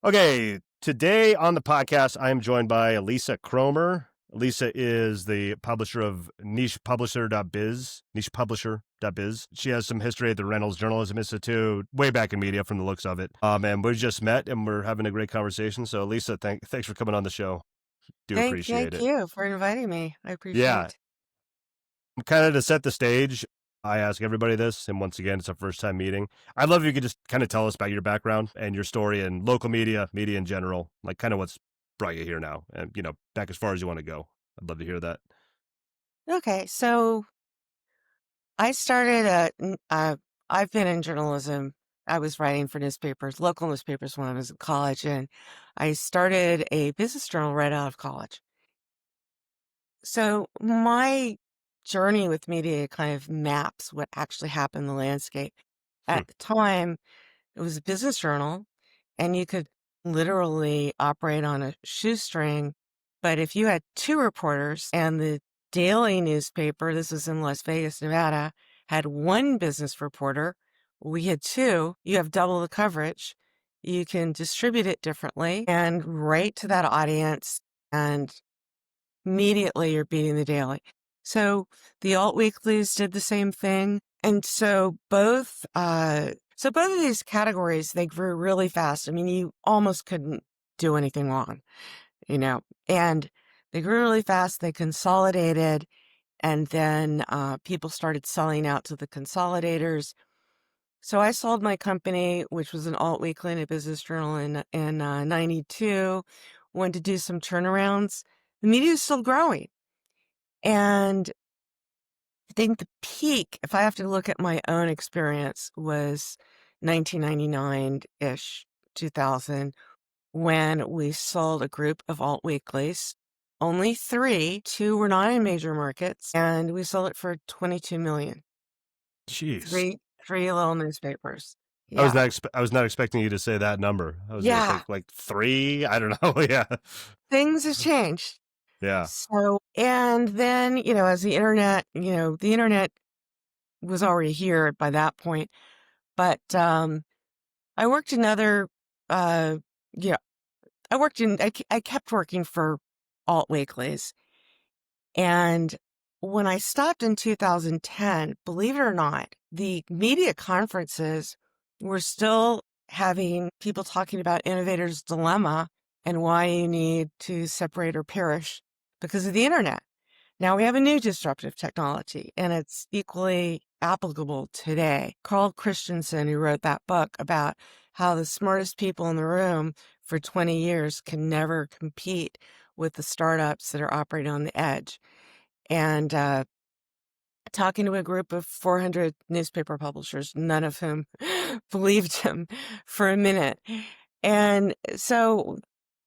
Okay, today on the podcast, I am joined by Alisa Cromer. Alisa is the publisher of NichePublisher.biz, NichePublisher.biz. She has some history at the Reynolds Journalism Institute, way back in media from the looks of it. And we just met and we're having a great conversation. So, Alisa, thanks for coming on the show. Do appreciate Thank it. you for inviting me. I Yeah, appreciate. kind of to set the stage, I ask everybody this, and once again, it's our first time meeting. I'd love if you could just kind of tell us about your background and your story in local media, media in general, like kind of what's brought you here now, and back as far as you want to go. I'd love to hear that. Okay, so I started I've been in journalism. I was writing for newspapers, local newspapers when I was in college, and I started a business journal right out of college. So my journey with media kind of maps what actually happened in the landscape. Hmm. At the time, it was a business journal, and you could literally operate on a shoestring. But if you had two reporters and the daily newspaper, this was in Las Vegas, Nevada, had one business reporter, we had two, you have double the coverage. You can distribute it differently and write to that audience, and immediately you're beating the daily. So the alt weeklies did the same thing. And so both of these categories, they grew really fast. I mean, you almost couldn't do anything wrong, and they grew really fast. They consolidated, and then people started selling out to the consolidators. So I sold my company, which was an alt weekly and a business journal in 92, wanted to do some turnarounds. The media is still growing. And I think the peak, if I have to look at my own experience, was 1999-ish, 2000, when we sold a group of alt weeklies. Only three, two were not in major markets, and we sold it for 22 million. Jeez, Three little newspapers. I was Yeah. not I was not expecting you to say that number. I was gonna Yeah. think like three. I don't know. Yeah, Things have changed. yeah. So, and then, as the internet was already here by that point, but I worked another, uh, yeah, I kept working for alt weeklies. And when I stopped in 2010, believe it or not, the media conferences were still having people talking about innovator's dilemma and why you need to separate or perish because of the internet. Now we have a new disruptive technology, and it's equally applicable today. Carl Christensen, who wrote that book about how the smartest people in the room for 20 years can never compete with the startups that are operating on the edge. And talking to a group of 400 newspaper publishers, none of whom believed him for a minute. And so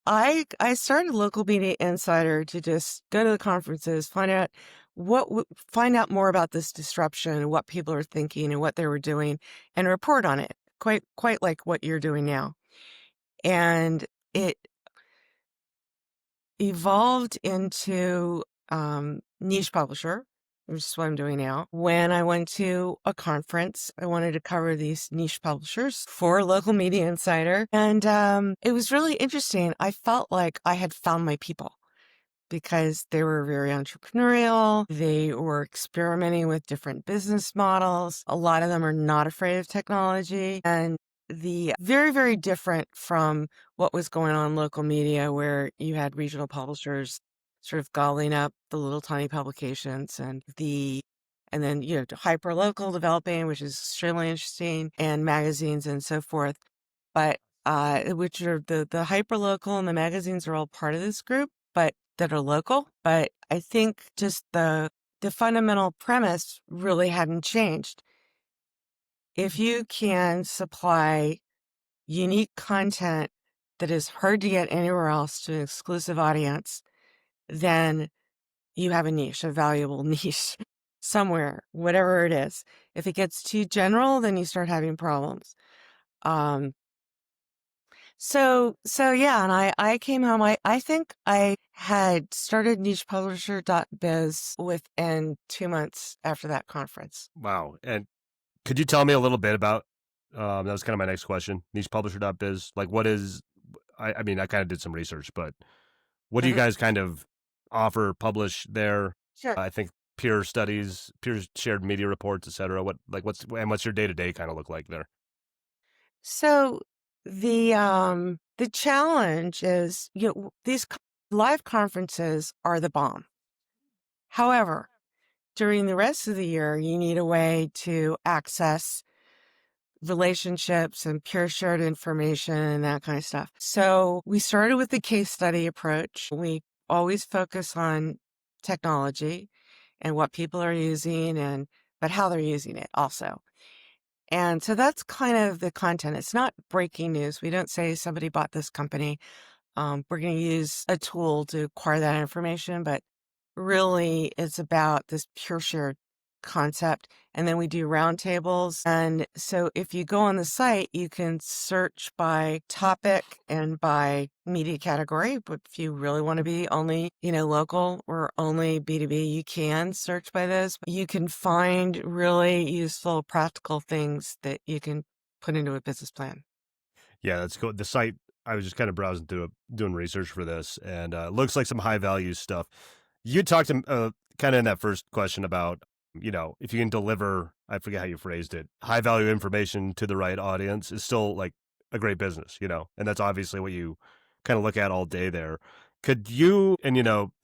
I started Local Media Insider to just go to the conferences, find out more about this disruption, what people are thinking and what they were doing, and report on it. Quite like what you're doing now. And it evolved into Niche Publisher, which is what I'm doing now. When I went to a conference, I wanted to cover these niche publishers for Local Media Insider. And it was really interesting. I felt like I had found my people because they were very entrepreneurial. They were experimenting with different business models. A lot of them are not afraid of technology. And the very, very different from what was going on in local media, where you had regional publishers sort of gobbling up the little tiny publications, and then hyper local developing, which is extremely interesting, and magazines and so forth. But which are the hyper local, and the magazines are all part of this group, but that are local. But I think just the fundamental premise really hadn't changed. If you can supply unique content that is hard to get anywhere else to an exclusive audience, then you have a niche, a valuable niche somewhere, whatever it is. If it gets too general, then you start having problems. Um, so yeah, and I came home. I think I had started NichePublisher.biz within 2 months after that conference. Wow. And could you tell me a little bit about? That was kind of my next question. NichePublisher.biz. Like, what is? I mean, I kind of did some research, but what do you Mhm. guys kind of offer, publish there? Sure. I think peer studies, peer shared media reports, et cetera. What's your day to day kind of look like there? So the challenge is, live conferences are the bomb. However, during the rest of the year, you need a way to access relationships and peer shared information and that kind of stuff. So we started with the case study approach. We always focus on technology and what people are using but how they're using it also. And so that's kind of the content. It's not breaking news. We don't say somebody bought this company. We're going to use a tool to acquire that information, but really it's about this pure shared concept. And then we do roundtables. And so if you go on the site, you can search by topic and by media category. But if you really want to be only, local or only B2B, you can search by those. You can find really useful, practical things that you can put into a business plan. Yeah, that's cool. The site, I was just kind of browsing through it, doing research for this, and looks like some high value stuff. You talked to kind of in that first question about, if you can deliver, I forget how you phrased it, high value information to the right audience is still like a great business, and that's obviously what you kind of look at all day there. Could you, and I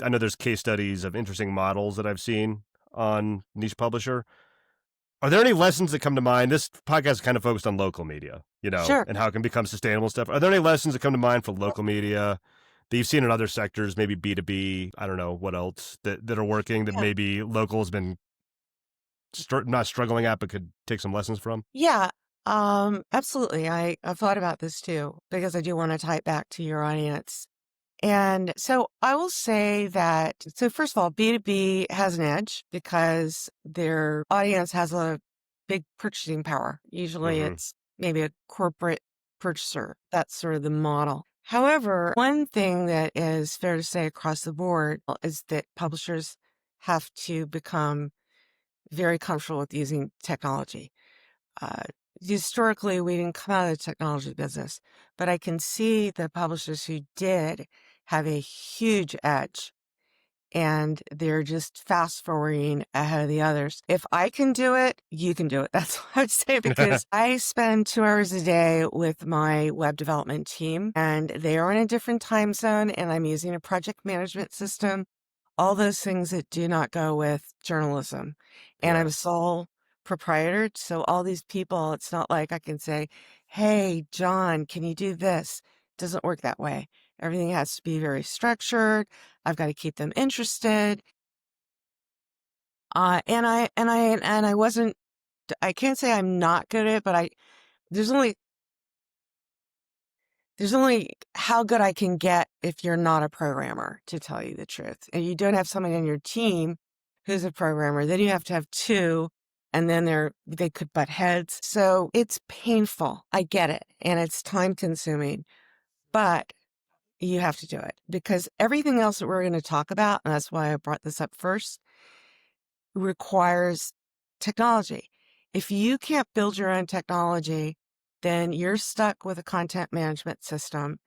know there's case studies of interesting models that I've seen on Niche Publisher. Are there any lessons that come to mind? This podcast is kind of focused on local media, Sure. and how it can become sustainable stuff. Are there any lessons that come to mind for local media that you've seen in other sectors, maybe B2B? I don't know what else that are working that Yeah. maybe local has been not struggling at, but could take some lessons from? Yeah, absolutely. I've thought about this too, because I do want to tie it back to your audience. And so I will say that, so first of all, B2B has an edge because their audience has a big purchasing power. Usually Mm-hmm. it's maybe a corporate purchaser. That's sort of the model. However, one thing that is fair to say across the board is that publishers have to become very comfortable with using technology. Uh, Historically, we didn't come out of the technology business, but I can see the publishers who did have a huge edge and they're just fast forwarding ahead of the others. If I can do it, you can do it. That's what I would say, because I spend 2 hours a day with my web development team and they are in a different time zone and I'm using a project management system, all those things that do not go with journalism. And Yeah. I'm sole proprietor. So all these people, it's not like I can say, hey, John, can you do this? It doesn't work that way. Everything has to be very structured. I've got to keep them interested. And I wasn't, I can't say I'm not good at it, but there's only there's only how good I can get if you're not a programmer, to tell you the truth. And you don't have someone on your team who's a programmer. Then you have to have two, and then they could butt heads. So it's painful. I get it. And it's time consuming, but you have to do it because everything else that we're going to talk about, and that's why I brought this up first, requires technology. If you can't build your own technology, then you're stuck with a content management system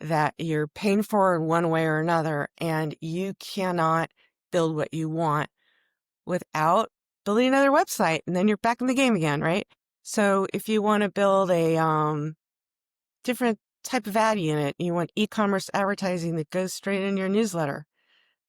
that you're paying for in one way or another, and you cannot build what you want without building another website, and then you're back in the game again, right? So if you want to build a different type of ad unit, you want e-commerce advertising that goes straight in your newsletter,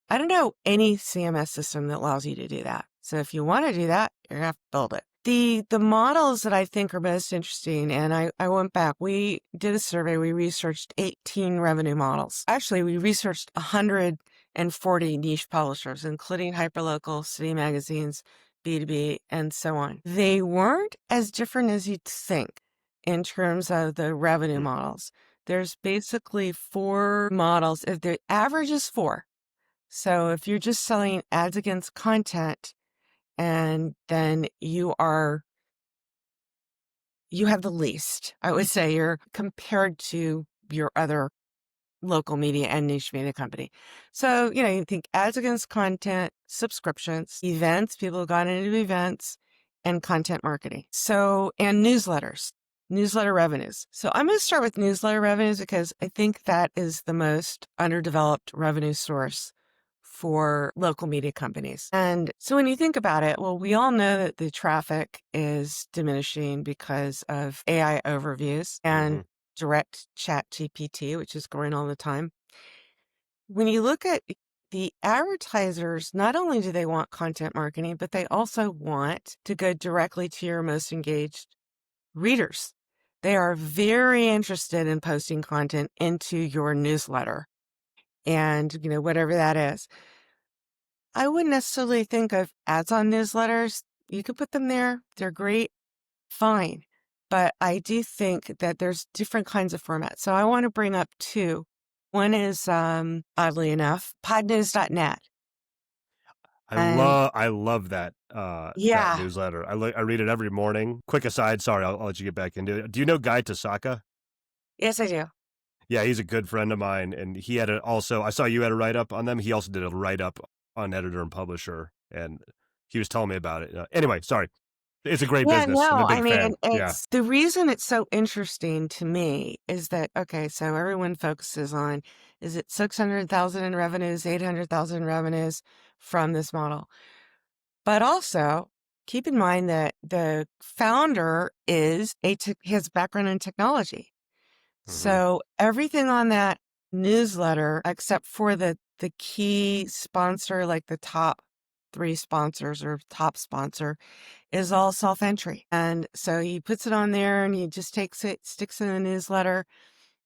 I don't know any CMS system that allows you to do that. So if you want to do that, you're gonna have to build it. The models that I think are most interesting, and I went back, we did a survey, we researched 18 revenue models. Actually, we researched 140 niche publishers, including hyperlocal, city magazines, B2B, and so on. They weren't as different as you'd think in terms of the revenue models. There's basically 4 models. If the average is 4. So if you're just selling ads against content, and then you have the least, I would say, you're compared to your other local media and niche media company. So, you think ads against content, subscriptions, events, people have gone into events, and content marketing. So, and newsletters. newsletter revenues. So I'm going to start with newsletter revenues because I think that is the most underdeveloped revenue source for local media companies. And so when you think about it, well, we all know that the traffic is diminishing because of AI overviews and direct chat GPT, which is growing all the time. When you look at the advertisers, not only do they want content marketing, but they also want to go directly to your most engaged readers. They are very interested in posting content into your newsletter and, whatever that is. I wouldn't necessarily think of ads on newsletters. You could put them there. They're great. Fine. But I do think that there's different kinds of formats. So I want to bring up two. One is, oddly enough, podnews.net. And I love that that yeah, newsletter. I read it every morning. Quick aside, sorry, I'll let you get back into it. Do you know Guy Tasaka? yes, I do. Yeah, he's a good friend of mine, and he had also. I saw you had a write up on them. He also did a write up on Editor and Publisher, and he was telling me about it. Anyway, sorry, it's a great Yeah, business. I'm a no, I big mean, fan. Yeah. it's the reason it's so interesting to me is that, okay, so everyone focuses on, is it 600,000 in revenues, 800,000 in revenues from this model? But also keep in mind that the founder has background in technology. hmm So everything on that newsletter, except for the key sponsor, like the top 3 sponsors or top sponsor, is all self-entry. And so he puts it on there and he just takes it, sticks it in the newsletter.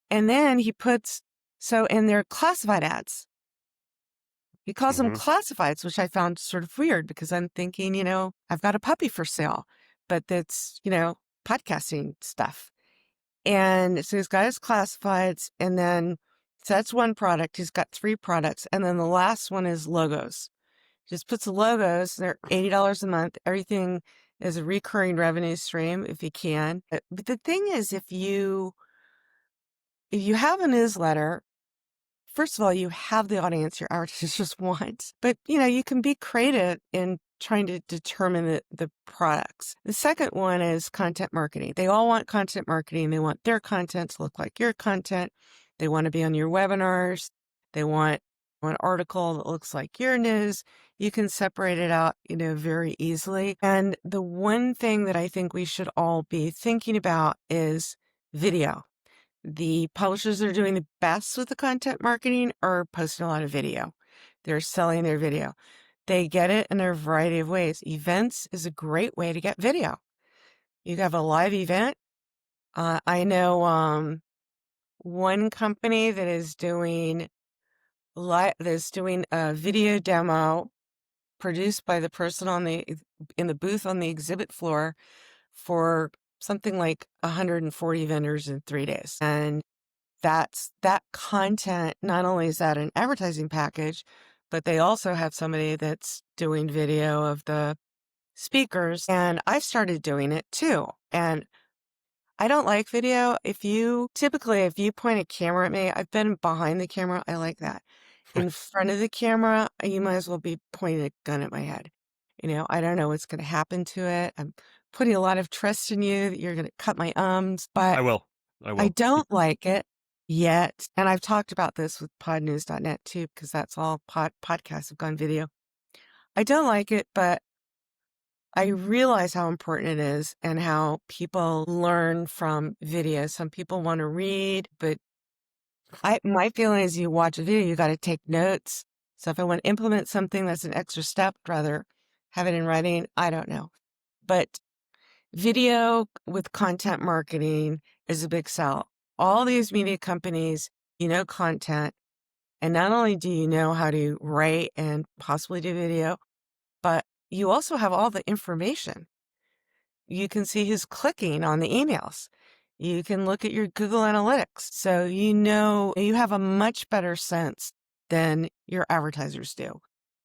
And then in their classified ads, he calls them hmm classifieds, which I found sort of weird because I'm thinking, I've got a puppy for sale, but that's, podcasting stuff. And so he's got his classifieds, and then so that's one product. He's got 3 products. And then the last one is logos. Just puts the logos, they're $80 a month. Everything is a recurring revenue stream if you can. But the thing is, if you have a newsletter, first of all, you have the audience your advertisers want, but you can be creative in trying to determine the products. The second one is content marketing. They all want content marketing. They want their content to look like your content. They want to be on your webinars. They want an article that looks like your news. You can separate it out, very easily. And the one thing that I think we should all be thinking about is video. The publishers that are doing the best with the content marketing are posting a lot of video. They're selling their video. They get it in a variety of ways. Events is a great way to get video. You have a live event. I know one company that is doing a video demo produced by the person in the booth on the exhibit floor for something like 140 vendors in 3 days. And that content, not only is that an advertising package, but they also have somebody that's doing video of the speakers. And I've started doing it too. And I don't like video. If you point a camera at me, I've been behind the camera. I like that. In front of the camera, you might as well be pointing a gun at my head. I don't know what's going to happen to it. I'm putting a lot of trust in you that you're going to cut my but I will. I don't like it yet. And I've talked about this with podnews.net too, because that's all podcasts have gone video. I don't like it, but I realize how important it is and how people learn from video. Some people want to read, but my feeling is you watch a video, you got to take notes. So if I want to implement something that's an extra step, I'd rather have it in writing. I don't know. But video with content marketing is a big sell. All these media companies, content, and not only do you know how to write and possibly do video, but you also have all the information. You can see who's clicking on the emails. You can look at your Google Analytics. So you have a much better sense than your advertisers do.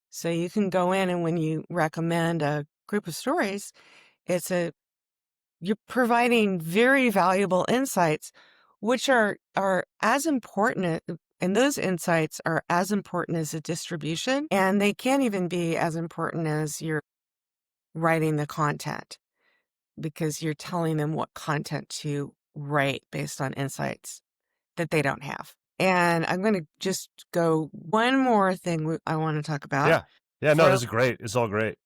So you can go in, and when you recommend a group of stories, you're providing very valuable insights, which are as important, and those insights are as important as the distribution, and they can't even be as important as you're writing the content. because you're telling them what content to write based on insights that they don't have. And I'm going to just go one more thing I want to talk about Yeah. Yeah. No, for this is great. It's all great.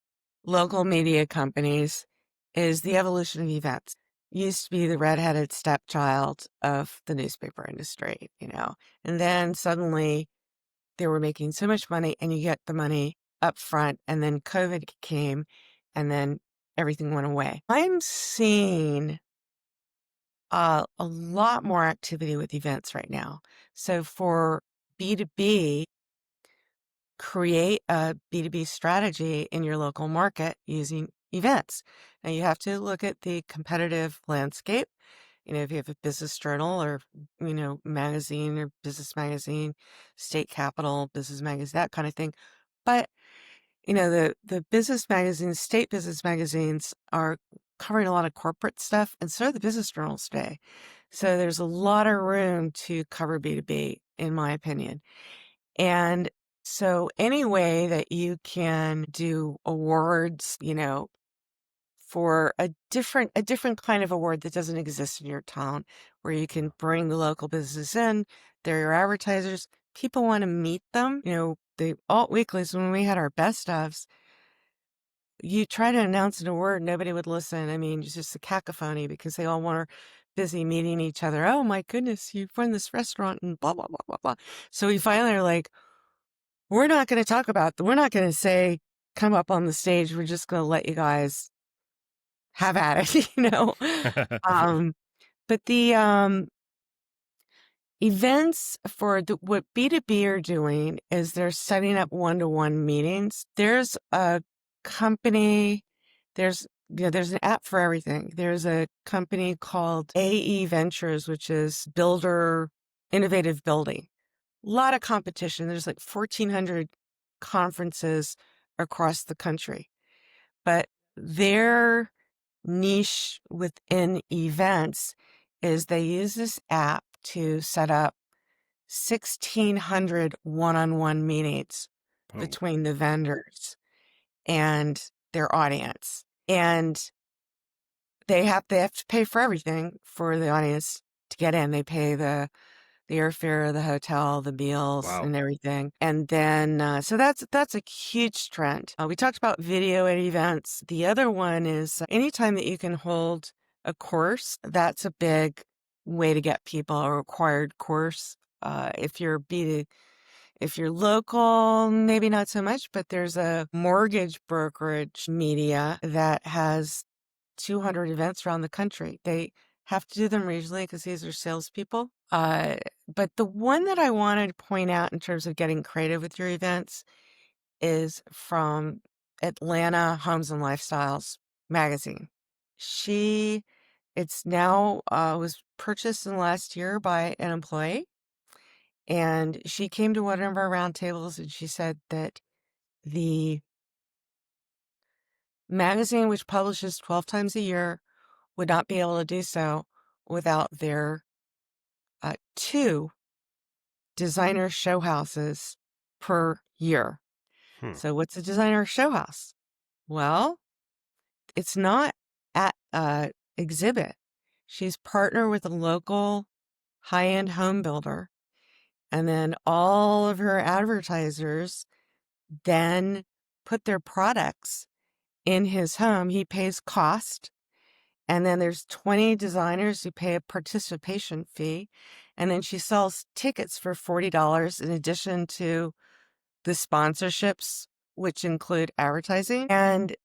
local media companies is the evolution of events. Used to be the redheaded stepchild of the newspaper industry, and then suddenly they were making so much money and you get the money up front, and then COVID came and then everything went away. I'm seeing a lot more activity with events right now. So for B2B, create a B2B strategy in your local market using events. Now you have to look at the competitive landscape. If you have a business journal or, magazine or business magazine, state capital, business magazine, that kind of thing. But, the business magazines, state business magazines are covering a lot of corporate stuff, and so are the business journals today. So there's a lot of room to cover B2B, in my opinion. And so any way that you can do awards, for a different kind of award that doesn't exist in your town, where you can bring the local business in, they're your advertisers, people want to meet them. The alt weeklies, when we had our best ofs, you try to announce an award, nobody would listen. I mean, it's just a cacophony because they all were busy meeting each other. Oh my goodness, you've run this restaurant and blah, blah, blah, blah, blah. So we finally are like, we're not going to talk about, we're not going to say, come up on the stage. We're just going to let you guys have at it, Um, but the events for what B2B are doing is they're setting up one-to-one meetings. There's a company, there's an app for everything. There's a company called AE Ventures, which is builder, innovative building. A lot of competition. There's like 1,400 conferences across the country. But their niche within events is they use this app to set up 1,600 one-on-one meetings between the vendors and their audience. And they have to pay for everything for the audience to get in. They pay the airfare, the hotel, the meals, and everything. And then, so that's a huge trend. We talked about video at events. The other one is anytime that you can hold a course, that's a big way to get people, a required course. If you're if you're local, maybe not so much, but there's a mortgage brokerage media that has 200 events around the country. They have to do them regionally because these are salespeople. But the one that I wanted to point out in terms of getting creative with your events is from Atlanta Homes and Lifestyles magazine. It's now was purchased in the last year by an employee, and she came to one of our roundtables and she said that the magazine, which publishes 12 times a year, would not be able to do so without their 2 designer show houses per year. So what's a designer show house? Well, it's not at exhibit. She's partnered with a local high-end home builder, and then all of her advertisers then put their products in his home. He pays cost. And then there's 20 designers who pay a participation fee. And then she sells tickets for $40 in addition to the sponsorships, which include advertising. And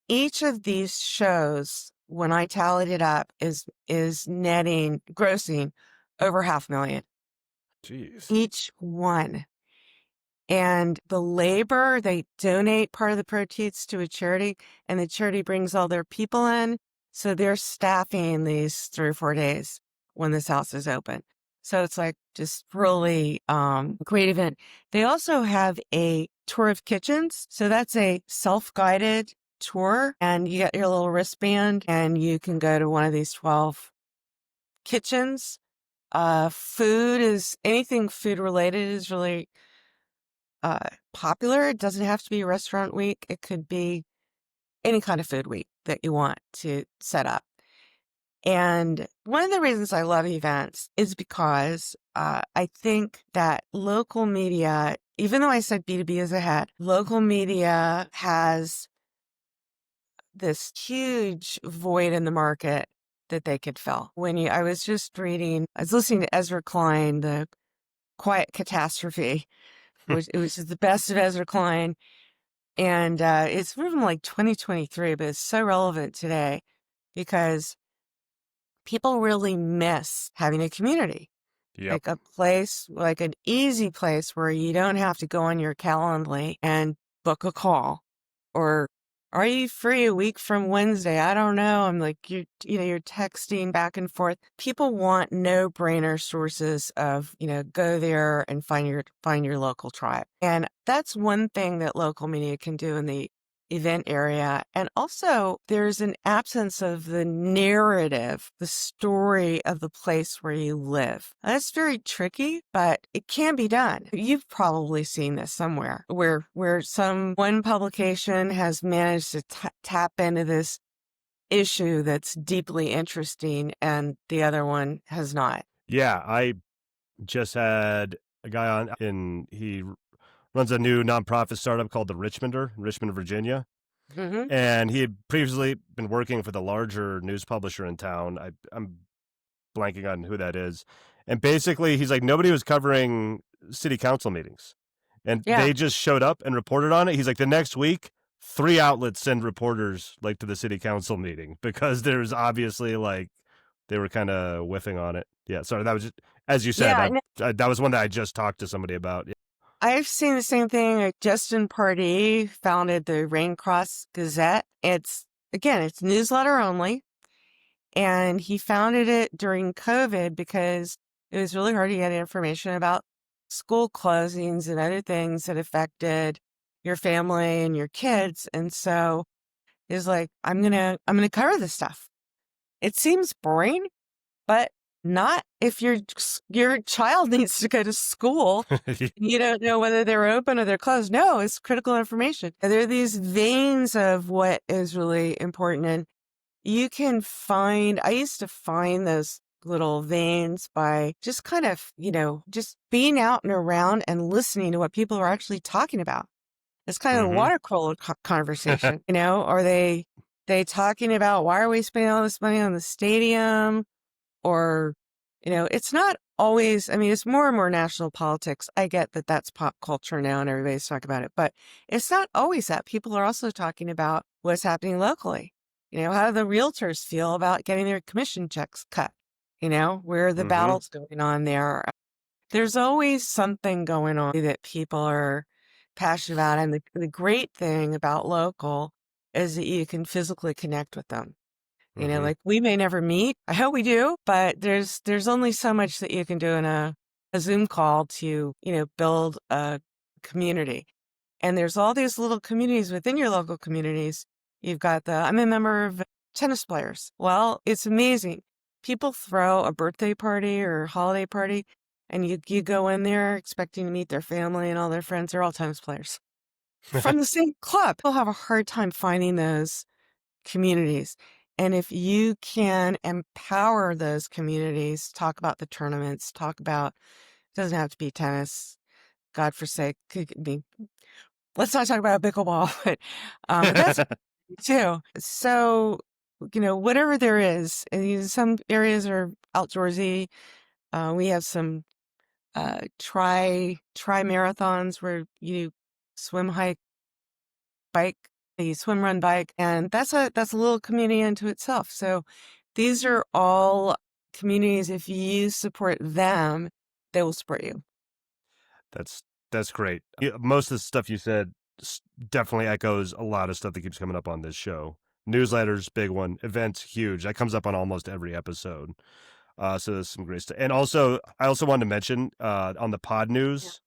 each of these shows, when I tallied it up, is grossing over $500,000. Jeez. Each one. And the labor, they donate part of the proceeds to a charity, and the charity brings all their people in. So they're staffing these 3 or 4 days when this house is open. So it's like just really great event. They also have a tour of kitchens. So that's a self-guided tour, and you get your little wristband and you can go to one of these 12 kitchens. Anything food related is really popular. It doesn't have to be restaurant week. It could be any kind of food week that you want to set up. And one of the reasons I love events is because I think that local media, even though I said B2B is ahead, local media has this huge void in the market that they could fill. I was listening to Ezra Klein, the Quiet Catastrophe, which it was the best of Ezra Klein. And it's from like 2023, but it's so relevant today because people really miss having a community, Yep. like a place, like an easy place where you don't have to go on your Calendly and book a call. Or are you free a week from Wednesday? I don't know. I'm like, you're texting back and forth. People want no-brainer sources of, go there and find your local tribe. And that's one thing that local media can do in the event area. And also there's an absence of the narrative, the story of the place where you live. That's very tricky, but it can be done. You've probably seen this somewhere where one publication has managed to tap into this issue that's deeply interesting and the other one has not. Yeah, I just had a guy on, he runs a new nonprofit startup called the Richmonder in Richmond, Virginia. Mm-hmm. And he had previously been working for the larger news publisher in town. I'm blanking on who that is. And basically, he's like, nobody was covering city council meetings. And Yeah. they just showed up and reported on it. He's like, the next week, 3 outlets send reporters like to the city council meeting because there's obviously like they were kind of whiffing on it. Yeah, sorry, that was just, as you said, Yeah. that was one that I just talked to somebody about. I've seen the same thing. Justin Pardee founded the Raincross Gazette. It's newsletter only. And he founded it during COVID because it was really hard to get information about school closings and other things that affected your family and your kids. And so he's like, I'm gonna cover this stuff. It seems boring, but not if your child needs to go to school. You don't know whether they're open or they're closed. No, it's critical information. And there are these veins of what is really important. And I used to find those little veins by just kind of, just being out and around and listening to what people are actually talking about. It's kind of a water cooler conversation, Are they talking about why are we spending all this money on the stadium? Or, it's not always, it's more and more national politics. I get that that's pop culture now and everybody's talking about it, but it's not always that. People are also talking about what's happening locally. How do the realtors feel about getting their commission checks cut? Where are the battles going on there? There's always something going on that people are passionate about. And the great thing about local is that you can physically connect with them. Like we may never meet. I hope we do, but there's only so much that you can do in a Zoom call to, build a community. And there's all these little communities within your local communities. I'm a member of tennis players. Well, it's amazing. People throw a birthday party or holiday party and you go in there expecting to meet their family and all their friends. They're all tennis players from the same club. They'll have a hard time finding those communities. And if you can empower those communities, talk about the tournaments, it doesn't have to be tennis, God forsake, let's not talk about pickleball, but that's too. So, whatever there is, and some areas are outdoorsy. We have some marathons where you swim, hike, bike, you swim, run, bike, and that's a little community unto itself. So these are all communities. If you support them, they will support you. That's great. Most of the stuff you said definitely echoes a lot of stuff that keeps coming up on this show. Newsletters, big one. Events, huge. That comes up on almost every episode. So there's some great stuff. And also, I also wanted to mention on the pod news,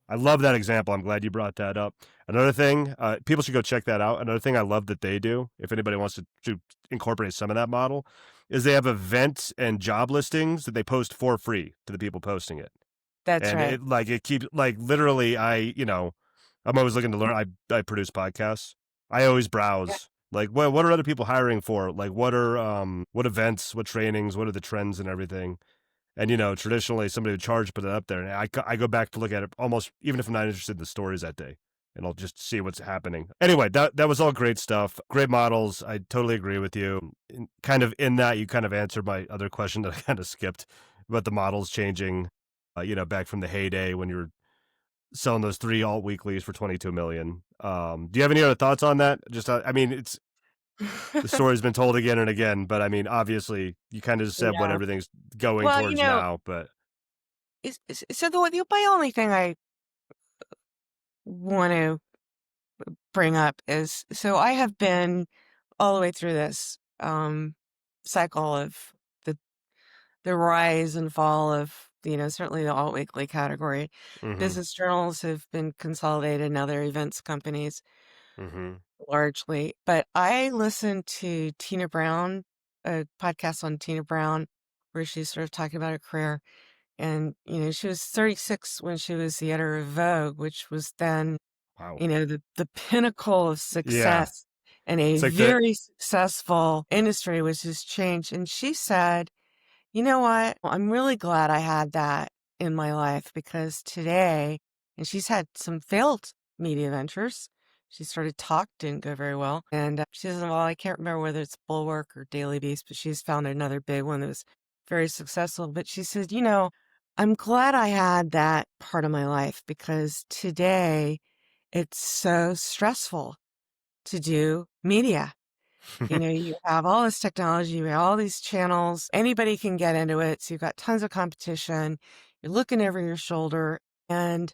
I love that example. I'm glad you brought that up. Another thing, people should go check that out. Another thing I love that they do, if anybody wants to incorporate some of that model, is they have events and job listings that they post for free to the people posting it. That's right. It keeps literally, I'm always looking to learn. I produce podcasts. I always browse Like, what are other people hiring for? Like, what are what events, what trainings, what are the trends and everything? And traditionally somebody would charge to put it up there, and I go back to look at it almost even if I'm not interested in the stories that day, and I'll just see what's happening. Anyway, that was all great stuff, great models. I totally agree with you. Kind of in that, you kind of answered my other question that I kind of skipped about the models changing. Back from the heyday when you were selling those 3 alt weeklies for 22 million. Do you have any other thoughts on that? Just, I mean, it's the story's been told again and again, but I mean, obviously, you kind of just said what Yeah. everything's going Well, towards now. But so my only thing I want to bring up is, so I have been all the way through this cycle of the the rise and fall of, certainly the alt weekly category. mm-hmm, Business journals have been consolidated, now they're events companies mm-hmm. largely. But I listened to Tina Brown, a podcast on Tina Brown, where she's sort of talking about her career. And, she was 36 when she was the editor of Vogue, which was then, Wow. the pinnacle of Yeah, success and a it's like the very successful industry, which has changed. And she said, you know what? I'm really glad I had that in my life because today, and she's had some failed media ventures. She started Talk, didn't go very well. And she says, well, I can't remember whether it's Bulwark or Daily Beast, but she's found another big one that was very successful. But she said, I'm glad I had that part of my life because today it's so stressful to do media. You have all this technology, you have all these channels, anybody can get into it. So you've got tons of competition. You're looking over your shoulder and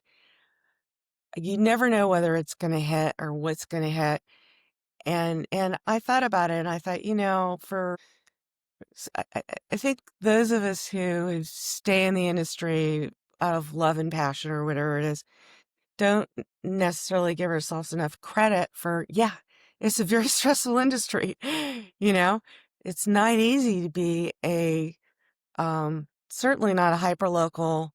you never know whether it's going to hit or what's going to hit. And I thought about it and I thought, I think those of us who stay in the industry out of love and passion or whatever it is, don't necessarily give ourselves enough credit for, yeah, it's a very stressful industry. It's not easy to be certainly not a hyper-local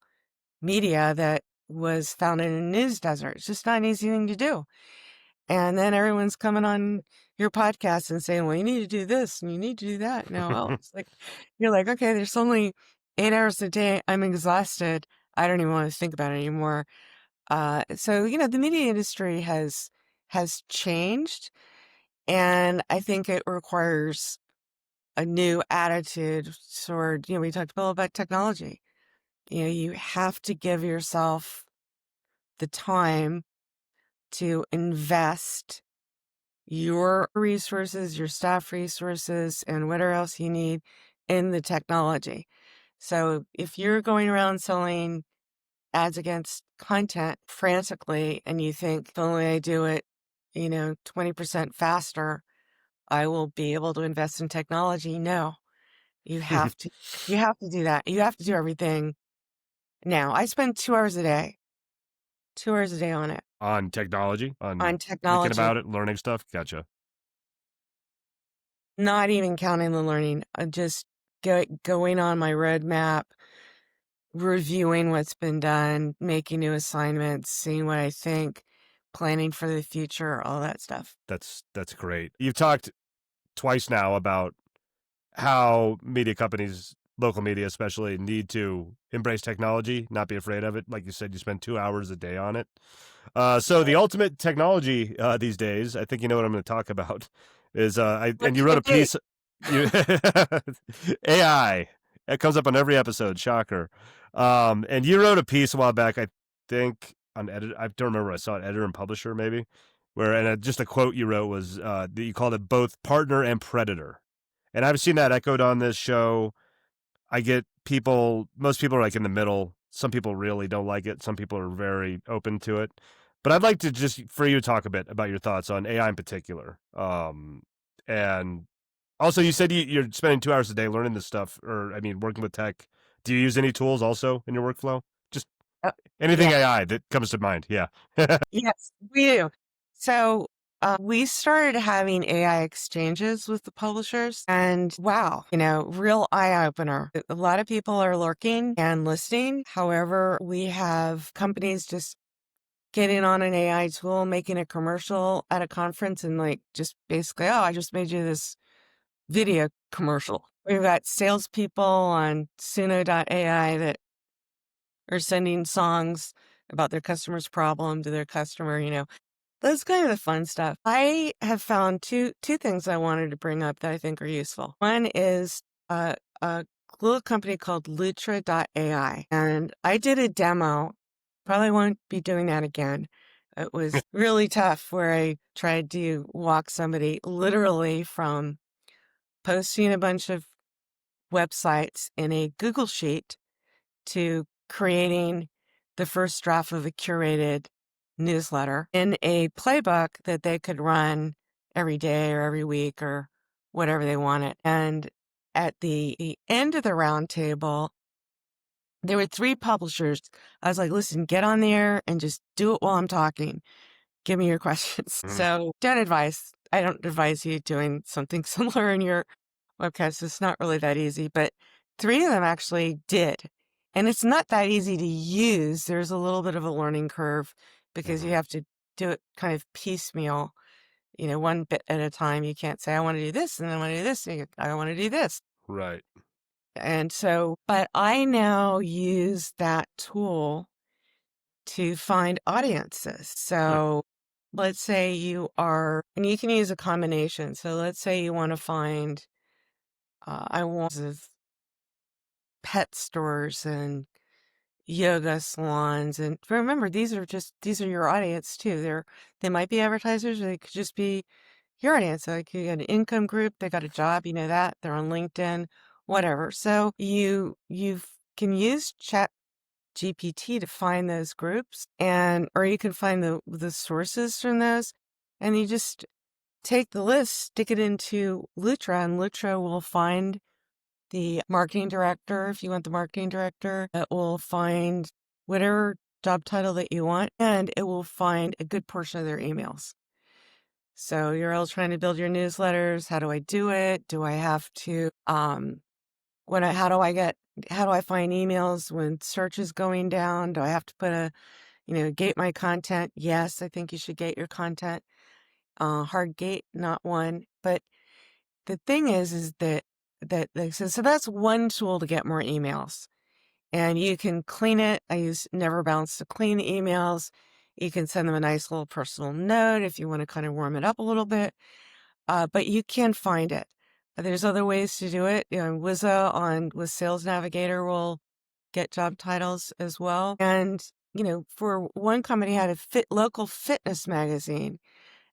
media that was founded in a news desert. It's just not an easy thing to do. And then everyone's coming on your podcast and saying, well, you need to do this and you need to do that. No, well, it's like, you're like, okay, there's only 8 hours a day. I'm exhausted. I don't even want to think about it anymore. So the media industry has changed, and I think it requires a new attitude toward, we talked about technology. You have to give yourself the time to invest your resources, your staff resources, and whatever else you need in the technology. So if you're going around selling ads against content frantically and you think if only I do it, 20% faster, I will be able to invest in technology. No, you have to do that. You have to do everything now. I spend 2 hours a day, 2 hours a day on it, on technology, on on thinking technology, about it, learning stuff. Gotcha. not even counting the learning. Just going on my roadmap, reviewing what's been done, making new assignments, seeing what I think, planning for the future, all that stuff. That's great. You've talked twice now about how media companies, local media especially, need to embrace technology, not be afraid of it. Like you said, you spend 2 hours a day on it. So the ultimate technology these days, I think you know what I'm going to talk about, is What and you can wrote a it be? piece, you AI. It comes up on every episode. Shocker. And you wrote a piece a while back, I think on edit. I don't remember. I saw it, Editor and Publisher maybe, where just a quote you wrote was that you called it both partner and predator. And I've seen that echoed on this show. I get most people are like in the middle. Some people really don't like it. Some people are very open to it. But I'd like to just for you to talk a bit about your thoughts on AI in particular. And also, you said you're spending 2 hours a day learning this stuff, or I mean, working with tech. Do you use any tools also in your workflow? Just Oh, anything yeah. AI that comes to mind. Yeah. Yes, we do. So we started having AI exchanges with the publishers, and wow, real eye opener. A lot of people are lurking and listening. However, we have companies just getting on an AI tool, making a commercial at a conference and like just basically, oh, I just made you this video commercial. We've got salespeople on AI that are sending songs about their customer's problem to their customer, That's kind of the fun stuff. I have found two things I wanted to bring up that I think are useful. One is a little company called Lutra AI. And I did a demo. Probably won't be doing that again. It was really tough where I tried to walk somebody literally from posting a bunch of websites in a Google Sheet to creating the first draft of a curated newsletter in a playbook that they could run every day or every week or whatever they wanted. And at the end of the round table, there were 3 publishers. I was like, listen, get on there and just do it while I'm talking. Give me your questions. So I don't advise you doing something similar in your webcast. It's not really that easy, but 3 of them actually did. And it's not that easy to use. There's a little bit of a learning curve because you have to do it kind of piecemeal, one bit at a time. You can't say, I want to do this, and then I want to do this, and I want to do this. Right. And so, but I now use that tool to find audiences. So let's say and you can use a combination. So let's say you want to find, I want pet stores and yoga salons. And remember, these are your audience too. They might be advertisers, or they could just be your audience. Like you got an income group, they got a job, that they're on LinkedIn, whatever. So you can use Chat GPT to find those groups, or you can find the sources from those, and you just take the list, stick it into Lutra, and Lutra will find the marketing director. If you want the marketing director, it will find whatever job title that you want, and it will find a good portion of their emails. So you're all trying to build your newsletters. How do I do it? Do I have to, how do I find emails when search is going down? Do I have to gate my content? Yes, I think you should gate your content. Hard gate, not one. But the thing is that so that's one tool to get more emails. And you can clean it. I use Never Bounce to clean the emails. You can send them a nice little personal note if you want to kind of warm it up a little bit. But you can find it. There's other ways to do it. Wizza with Sales Navigator will get job titles as well. And, for one company had a local fitness magazine.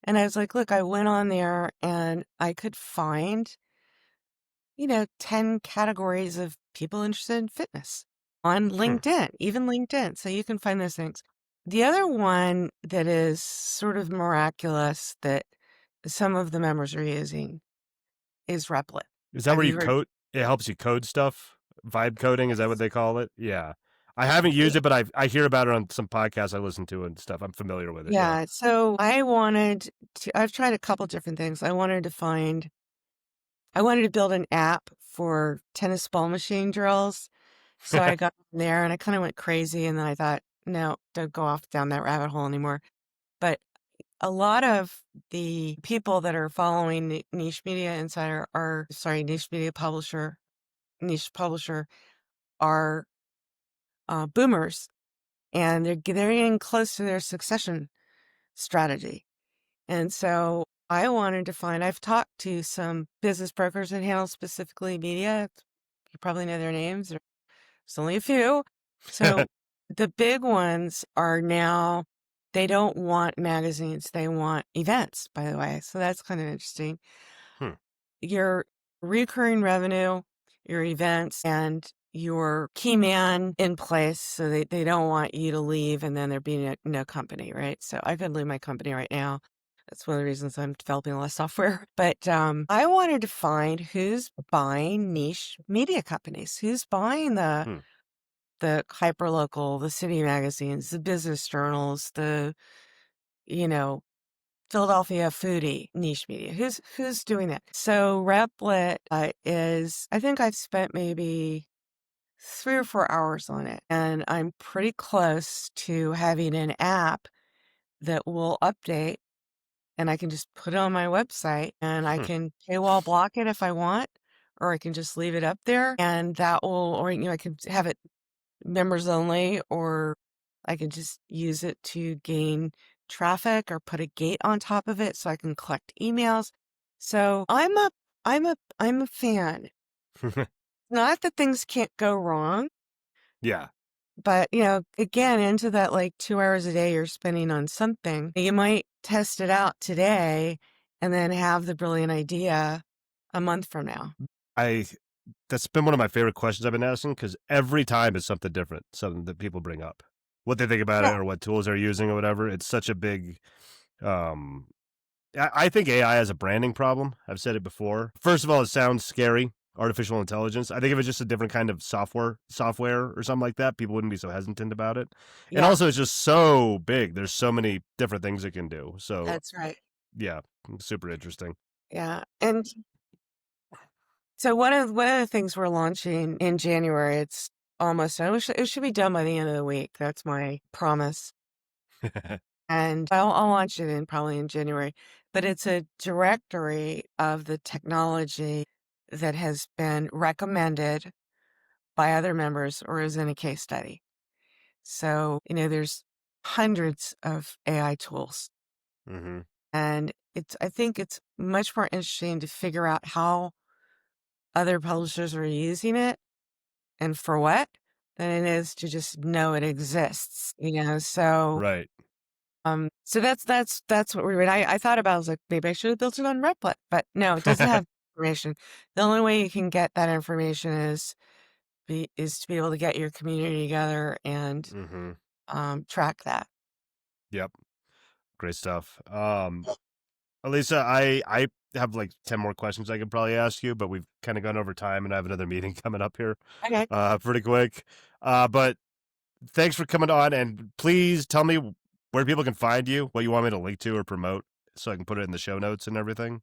And I was like, look, I went on there and I could find, 10 categories of people interested in fitness on LinkedIn, even LinkedIn. So you can find those things. The other one that is sort of miraculous that some of the members are using is Replit. Is that where you code? It helps you code stuff? Vibe coding, is that what they call it? Yeah. I haven't used it, but I hear about it on some podcasts I listen to and stuff. I'm familiar with it. Yeah. So I've tried a couple different things. I wanted to build an app for tennis ball machine drills. So I got in there and I kind of went crazy. And then I thought, no, don't go off down that rabbit hole anymore. But a lot of the people that are following Niche Media Insider Niche Media Publisher, Niche Publisher are boomers, and they're getting close to their succession strategy. And so I've talked to some business brokers that handle specifically media. You probably know their names. There's only a few. So the big ones are now, they don't want magazines. They want events, by the way. So that's kind of interesting. Your recurring revenue, your events, and your key man in place. So they don't want you to leave and then there being no company, right? So I could leave my company right now. That's one of the reasons I'm developing a lot of software. But I wanted to find who's buying niche media companies, who's buying the hyperlocal, the city magazines, the business journals, the Philadelphia foodie niche media. Who's doing that? So Replit I think I've spent maybe 3 or 4 hours on it, and I'm pretty close to having an app that will update, and I can just put it on my website, and I Hmm. can paywall block it if I want, or I can just leave it up there, and that will, or I can have it members only, or I can just use it to gain traffic or put a gate on top of it so I can collect emails. So I'm a fan. Not that things can't go wrong, Yeah. but again, into that like 2 hours a day you're spending on something, you might test it out today and then have the brilliant idea a month from now. I That's been one of my favorite questions I've been asking because every time it's something different, something that people bring up, what they think about it Yeah, or what tools they're using or whatever. It's such a big. um I think AI has a branding problem. I've said it before. First of all, it sounds scary. Artificial intelligence. I think if it's just a different kind of software or something like that, people wouldn't be so hesitant about it. And yeah, also, it's just so big. There's so many different things it can do. So that's right. yeah, super interesting. Yeah. And so one of the things we're launching in January, it's almost, I wish it should be done by the end of the week. That's my promise. And I'll launch it in probably in January, but it's a directory of the technology that has been recommended by other members or is in a case study. So, there's hundreds of AI tools, Hmm. and I think it's much more interesting to figure out how other publishers are using it and for what than it is to just know it exists. Right. So that's what we read. I thought about, I was like, maybe I should have built it on Replit, but no, it doesn't have information. The only way you can get that information is to be able to get your community together and Hmm. track that. Yep. Great stuff. Alisa, I have like 10 more questions I could probably ask you, but we've kind of gone over time and I have another meeting coming up here Okay. pretty quick. But thanks for coming on, and please tell me where people can find you, what you want me to link to or promote so I can put it in the show notes and everything.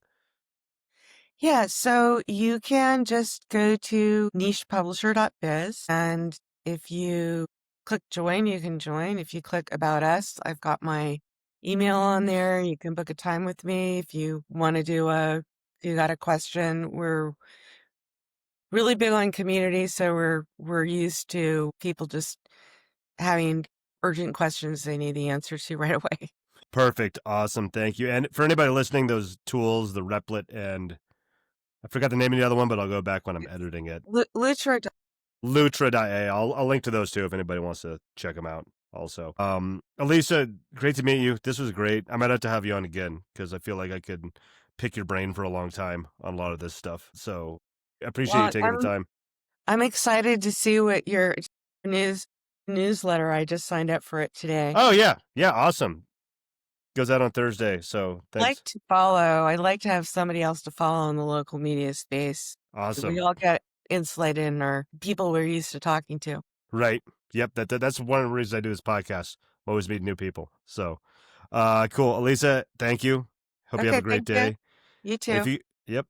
Yeah, so you can just go to NichePublisher.biz, and if you click join, you can join. If you click about us, I've got my email on there. You can book a time with me if you want to if you got a question. We're really big on community, so we're used to people just having urgent questions they need the answer to right away. Perfect. Awesome. Thank you. And for anybody listening, those tools, the Replit, and I forgot the name of the other one, but I'll go back when I'm editing it. Lutra. Lutra AI. I'll link to those too if anybody wants to check them out also. Alisa, great to meet you. This was great. I might have to have you on again because I feel like I could pick your brain for a long time on a lot of this stuff. So I appreciate you Well, taking the time. I'm excited to see what your newsletter. I just signed up for it today. Oh yeah. Yeah. Awesome. Goes out on Thursday. So Like thanks. to follow. I'd like to have somebody else to follow in the local media space. We Awesome. all get insulated in our people we're used to talking to. Right. Yep. That's one of the reasons I do this podcast. I'm always meeting new people. So cool. Alisa, thank you. Hope you have Okay, a great thank you. day. You If too. you, yep.